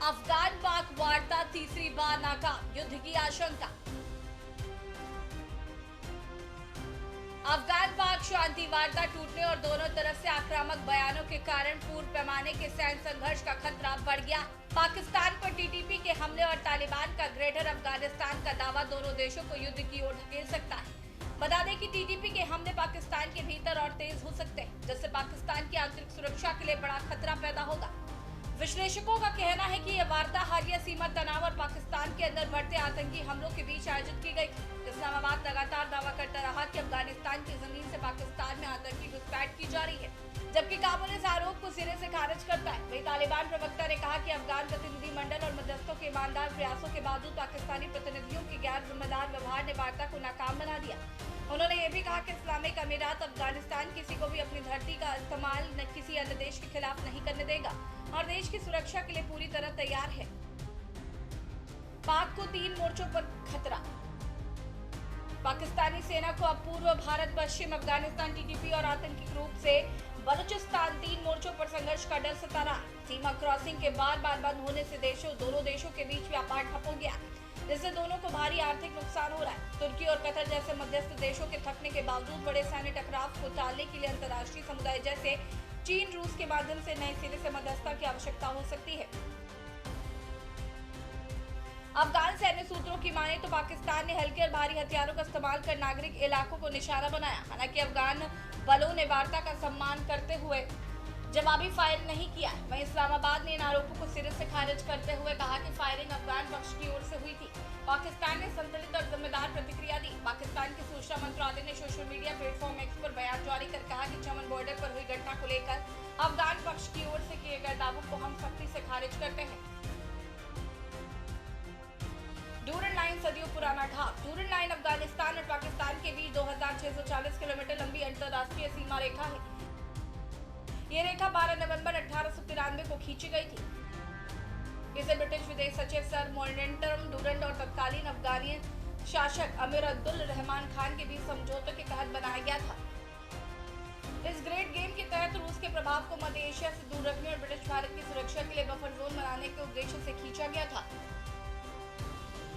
अफगान पाक वार्ता तीसरी बार नाकाम, युद्ध की आशंका। अफगान पाक शांति वार्ता टूटने और दोनों तरफ से आक्रामक बयानों के कारण पूर्ण पैमाने के सैन्य संघर्ष का खतरा बढ़ गया। पाकिस्तान पर टीटीपी के हमले और तालिबान का ग्रेटर अफगानिस्तान का दावा दोनों देशों को युद्ध की ओर धकेल सकता है। बता दें कि टीटीपी के हमले पाकिस्तान के भीतर और तेज हो सकते हैं, जिससे पाकिस्तान की आंतरिक सुरक्षा के लिए बड़ा खतरा पैदा होगा। विश्लेषकों का कहना है कि यह वार्ता हालिया सीमा तनाव और पाकिस्तान के अंदर बढ़ते आतंकी हमलों के बीच आयोजित की गई थी। इस्लामाबाद लगातार दावा करता रहा कि अफगानिस्तान की जमीन से पाकिस्तान में आतंकी घुसपैठ की जा रही है, जबकि काबुल इस आरोप को सिरे से खारिज करता है। वहीं तालिबान प्रवक्ता ने कहा कि अफगान प्रतिनिधिमंडल और मध्यस्थों के ईमानदार प्रयासों के बावजूद पाकिस्तानी प्रतिनिधियों के गैर जिम्मेदार व्यवहार ने वार्ता को नाकाम बना दिया। उन्होंने ये भी कहा कि इस्लामिक अमीरात अफगानिस्तान किसी को भी अपनी धरती का इस्तेमाल किसी अन्य देश के खिलाफ नहीं करने देगा और देश की सुरक्षा के लिए पूरी तरह तैयार है। पाक को 3 मोर्चों पर खतरा। पाकिस्तानी सेना को अब पूर्व भारत, पश्चिम अफगानिस्तान, टीटीपी और आतंकी ग्रुप से बलूचिस्तान 3 मोर्चों पर संघर्ष का डर सता रहा। सीमा क्रॉसिंग के बार बंद होने से दोनों देशों के बीच व्यापार ठप हो गया, जिससे दोनों को भारी आर्थिक नुकसान हो रहा है। तुर्की और कतर जैसे मध्यस्थ देशों के थकने के बावजूद बड़े सैन्य टकराव को टालने के लिए अंतर्राष्ट्रीय समुदाय जैसे चीन, रूस के माध्यम से नए सिरे से मध्यस्थता की आवश्यकता हो सकती है। अफगान सैन्य सूत्रों की माने तो पाकिस्तान ने हल्के और भारी हथियारों का इस्तेमाल कर नागरिक इलाकों को निशाना बनाया। हालांकि अफगान बलों ने वार्ता का सम्मान करते हुए जवाबी फायरिंग नहीं किया। वहीं इस्लामाबाद ने इन आरोपों को सिरे से खारिज करते हुए कहा कि फायरिंग अफगान पक्ष की ओर से हुई थी। पाकिस्तान ने संतुलित और जिम्मेदार प्रतिक्रिया दी। पाकिस्तान के सूचना मंत्रालय ने सोशल मीडिया प्लेटफॉर्म एक्स पर बयान जारी कर कहा कि चमन बॉर्डर पर हुई घटना को लेकर अफगान पक्ष की ओर से किए गए दावों को हम सख्ती से खारिज करते हैं। डूरन लाइन सदियों पुराना ढाक। डूरन लाइन अफगानिस्तान और पाकिस्तान के बीच 2640 किलोमीटर लंबी अंतर्राष्ट्रीय सीमा रेखा है। ये रेखा 12 नवंबर 1893 को खींची गई थी। इसे ब्रिटिश विदेश सचिव सर मोल्टन डूरंड और तत्कालीन अफगानी शासक अमीर अब्दुल रहमान खान के बीच समझौते के तहत बनाया गया था। इस ग्रेट गेम के तहत रूस के प्रभाव को मध्य एशिया से दूर रखने और ब्रिटिश भारत की सुरक्षा के लिए बफर जोन बनाने के उद्देश्य से खींचा गया था।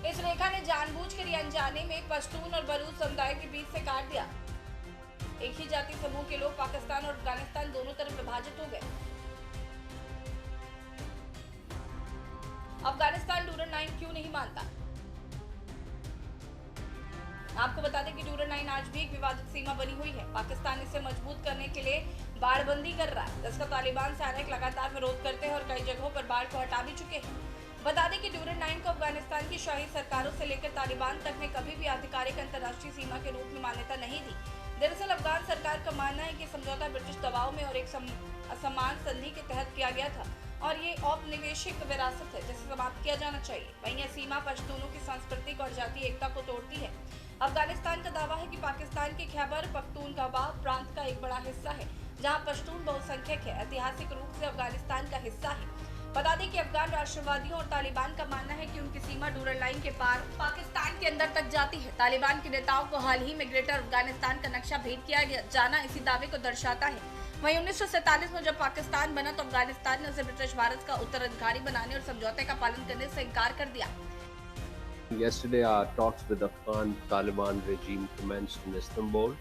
इस रेखा ने जानबूझकर या अनजाने में पश्तून और बलूच समुदाय के बीच से काट दिया। एक ही जाति समूह के लोग पाकिस्तान और अफगानिस्तान दोनों तरफ विभाजित हो गए। अफगानिस्तान डूरन लाइन क्यों नहीं मानता? आपको बता दें कि डूरन लाइन आज भी एक विवादित सीमा बनी हुई है। पाकिस्तान इसे मजबूत करने के लिए बाड़बंदी कर रहा है, जिसका तालिबान सैनिक लगातार विरोध करते हैं और कई जगहों पर बाढ़ को हटा भी चुके हैं। बता दें कि डूरन लाइन को अफगानिस्तान की शाही सरकारों से लेकर तालिबान तक ने कभी भी आधिकारिक अंतर्राष्ट्रीय सीमा के रूप में मान्यता नहीं दी। दरअसल अफगान सरकार का मानना है कि समझौता ब्रिटिश दबाव में और एक असमान संधि के तहत किया गया था और ये औपनिवेशिक विरासत है जिसे समाप्त किया जाना चाहिए। वहीं यह सीमा पश्तूनों की सांस्कृतिक और जातीय एकता को तोड़ती है। अफगानिस्तान का दावा है कि पाकिस्तान के खैबर पख्तूनख्वा प्रांत का एक बड़ा हिस्सा है, जहां पश्तून बहुसंख्यक है, ऐतिहासिक रूप से अफगानिस्तान का हिस्सा है। बता दें कि अफगान राष्ट्रवादियों और तालिबान का मानना है कि उनकी सीमा डूरन लाइन के पार पाकिस्तान के अंदर तक जाती है। तालिबान के नेताओं को हाल ही में ग्रेटर अफगानिस्तान का नक्शा भेंट किया जाना इसी दावे को दर्शाता है। वहीं 1947 में जब पाकिस्तान बना तो अफगानिस्तान ने उसे ब्रिटिश भारत का उत्तराधिकारी बनाने और समझौते का पालन करने से इनकार कर दिया। Yesterday, our talks with the Afghan Taliban regime commenced in Istanbul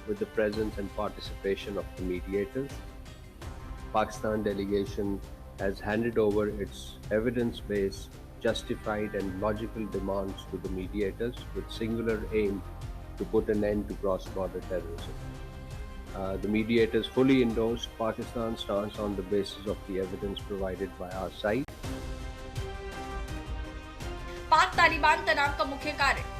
with the presence and participation of the mediators. Pakistan delegation has handed over its evidence-based, justified and logical demands to the mediators with singular aim to put an end to cross-border terrorism. The mediators fully endorsed Pakistan's stance on the basis of the evidence provided by our side. पाक तालिबान तनाव का मुख्य कारण।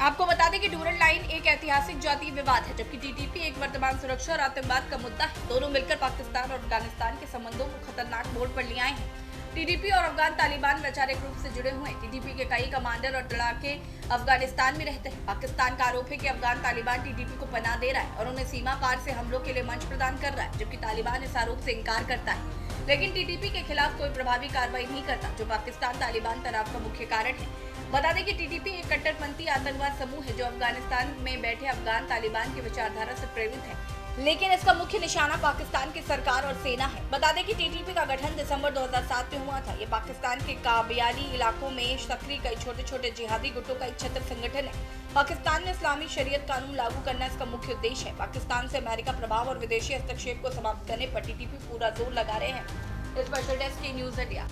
आपको बता दें कि Durand line एक ऐतिहासिक जातीय विवाद है, जबकि टीटीपी एक वर्तमान सुरक्षा और आतंकवाद का मुद्दा है। दोनों मिलकर पाकिस्तान और अफगानिस्तान के संबंधों को खतरनाक मोड़ पर ले आए हैं। टीटीपी और अफगान तालिबान वैचारिक रूप से जुड़े हुए हैं। टीटीपी के कई कमांडर और लड़ाके अफगानिस्तान में रहते हैं। पाकिस्तान का आरोप है कि अफगान तालिबान टीटीपी को पनाह दे रहा है और उन्हें सीमा पार से हमलों के लिए मंच प्रदान कर रहा है, जबकि तालिबान इस आरोप से इनकार करता है, लेकिन टीटीपी के खिलाफ कोई प्रभावी कार्रवाई नहीं करता, जो पाकिस्तान तालिबान तनाव का मुख्य कारण है। बता दें कि टीटीपी एक कट्टरपंथी आतंकवाद समूह है जो अफगानिस्तान में बैठे अफगान तालिबान की विचारधारा से प्रेरित है। लेकिन इसका मुख्य निशाना पाकिस्तान की सरकार और सेना है। बता दें कि टीटीपी का गठन दिसंबर 2007 में हुआ था। ये पाकिस्तान के काबियाली इलाकों में सक्रिय कई छोटे छोटे जिहादी गुटों का एक छत्र संगठन है। पाकिस्तान में इस्लामी शरीयत कानून लागू करना इसका मुख्य उद्देश्य है। पाकिस्तान से अमेरिका प्रभाव और विदेशी हस्तक्षेप को समाप्त करने पर टीटीपी पूरा जोर लगा रहे हैं। स्पेशल डेस्क की न्यूज इंडिया।